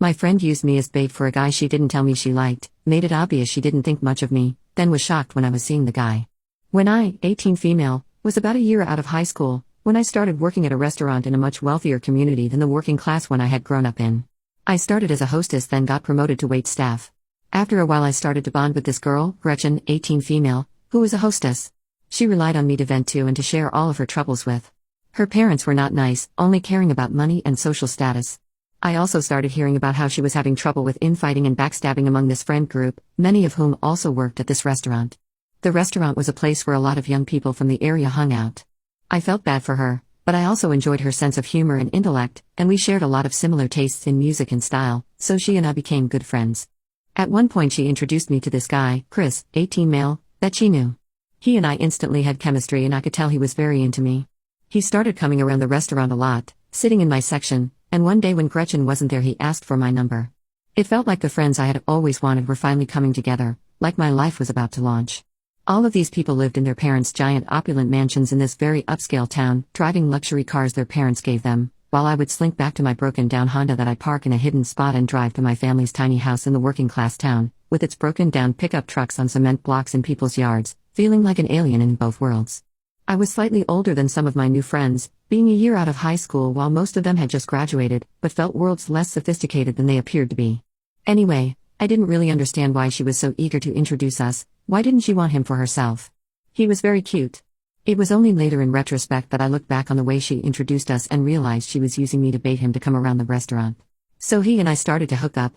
My friend used me as bait for a guy she didn't tell me she liked, made it obvious she didn't think much of me, then was shocked when I was seeing the guy. When I, 18 female, was about a year out of high school, when I started working at a restaurant in a much wealthier community than the working class one I had grown up in. I started as a hostess, then got promoted to wait staff. After a while I started to bond with this girl, Gretchen, 18 female, who was a hostess. She relied on me to vent to and to share all of her troubles with. Her parents were not nice, only caring about money and social status. I also started hearing about how she was having trouble with infighting and backstabbing among this friend group, many of whom also worked at this restaurant. The restaurant was a place where a lot of young people from the area hung out. I felt bad for her, but I also enjoyed her sense of humor and intellect, and we shared a lot of similar tastes in music and style, so she and I became good friends. At one point she introduced me to this guy, Chris, 18 male, that she knew. He and I instantly had chemistry and I could tell he was very into me. He started coming around the restaurant a lot, sitting in my section, and one day when Gretchen wasn't there he asked for my number. It felt like the friends I had always wanted were finally coming together, like my life was about to launch. All of these people lived in their parents' giant opulent mansions in this very upscale town, driving luxury cars their parents gave them, while I would slink back to my broken-down Honda that I park in a hidden spot and drive to my family's tiny house in the working-class town, with its broken-down pickup trucks on cement blocks in people's yards, feeling like an alien in both worlds. I was slightly older than some of my new friends, being a year out of high school while most of them had just graduated, but felt worlds less sophisticated than they appeared to be. Anyway, I didn't really understand why she was so eager to introduce us. Why didn't she want him for herself? He was very cute. It was only later in retrospect that I looked back on the way she introduced us and realized she was using me to bait him to come around the restaurant. So he and I started to hook up.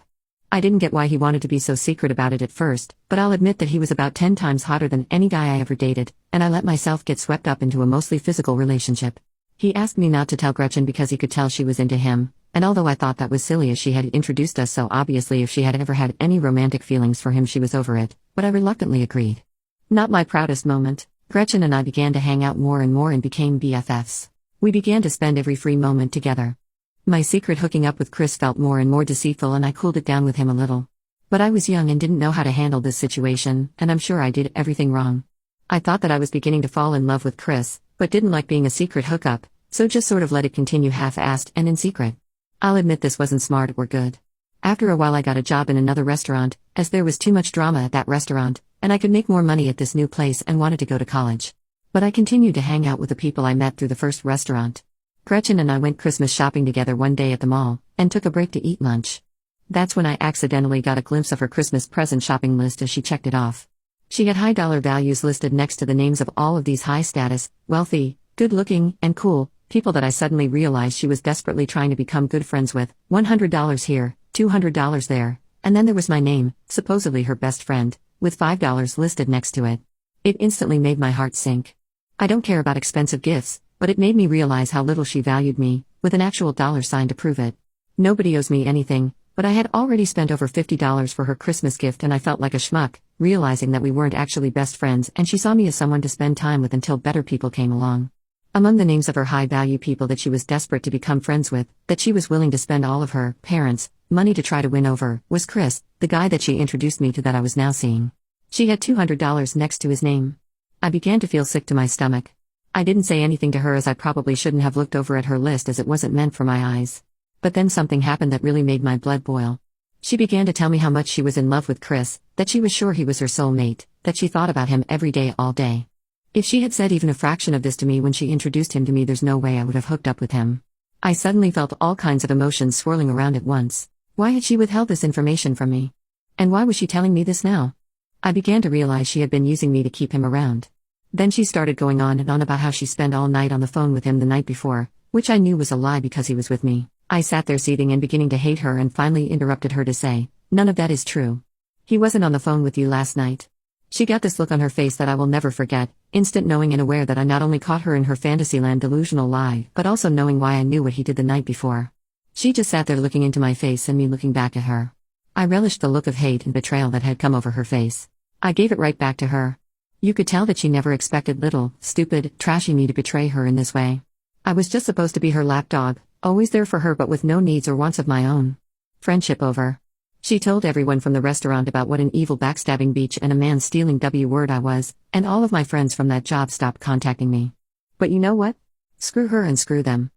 I didn't get why he wanted to be so secret about it at first, but I'll admit that he was about 10 times hotter than any guy I ever dated, and I let myself get swept up into a mostly physical relationship. He asked me not to tell Gretchen because he could tell she was into him, and although I thought that was silly as she had introduced us so obviously if she had ever had any romantic feelings for him she was over it, but I reluctantly agreed. Not my proudest moment. Gretchen and I began to hang out more and more and became BFFs. We began to spend every free moment together. My secret hooking up with Chris felt more and more deceitful and I cooled it down with him a little. But I was young and didn't know how to handle this situation, and I'm sure I did everything wrong. I thought that I was beginning to fall in love with Chris, but didn't like being a secret hookup, so just sort of let it continue half-assed and in secret. I'll admit this wasn't smart or good. After a while I got a job in another restaurant, as there was too much drama at that restaurant, and I could make more money at this new place and wanted to go to college. But I continued to hang out with the people I met through the first restaurant. Gretchen and I went Christmas shopping together one day at the mall, and took a break to eat lunch. That's when I accidentally got a glimpse of her Christmas present shopping list as she checked it off. She had high dollar values listed next to the names of all of these high status, wealthy, good-looking, and cool people that I suddenly realized she was desperately trying to become good friends with. $100 here, $200 there, and then there was my name, supposedly her best friend, with $5 listed next to it. It instantly made my heart sink. I don't care about expensive gifts, but it made me realize how little she valued me, with an actual dollar sign to prove it. Nobody owes me anything, but I had already spent over $50 for her Christmas gift and I felt like a schmuck, realizing that we weren't actually best friends and she saw me as someone to spend time with until better people came along. Among the names of her high-value people that she was desperate to become friends with, that she was willing to spend all of her parents' money to try to win over, was Chris, the guy that she introduced me to that I was now seeing. She had $200 next to his name. I began to feel sick to my stomach. I didn't say anything to her as I probably shouldn't have looked over at her list as it wasn't meant for my eyes. But then something happened that really made my blood boil. She began to tell me how much she was in love with Chris, that she was sure he was her soulmate, that she thought about him every day all day. If she had said even a fraction of this to me when she introduced him to me, there's no way I would have hooked up with him. I suddenly felt all kinds of emotions swirling around at once. Why had she withheld this information from me? And why was she telling me this now? I began to realize she had been using me to keep him around. Then she started going on and on about how she spent all night on the phone with him the night before, which I knew was a lie because he was with me. I sat there seething and beginning to hate her and finally interrupted her to say, "None of that is true. He wasn't on the phone with you last night." She got this look on her face that I will never forget, instant knowing and aware that I not only caught her in her fantasyland delusional lie, but also knowing why I knew what he did the night before. She just sat there looking into my face and me looking back at her. I relished the look of hate and betrayal that had come over her face. I gave it right back to her. You could tell that she never expected little, stupid, trashy me to betray her in this way. I was just supposed to be her lapdog, always there for her but with no needs or wants of my own. Friendship over. She told everyone from the restaurant about what an evil backstabbing bitch and a man-stealing W-word I was, and all of my friends from that job stopped contacting me. But you know what? Screw her and screw them.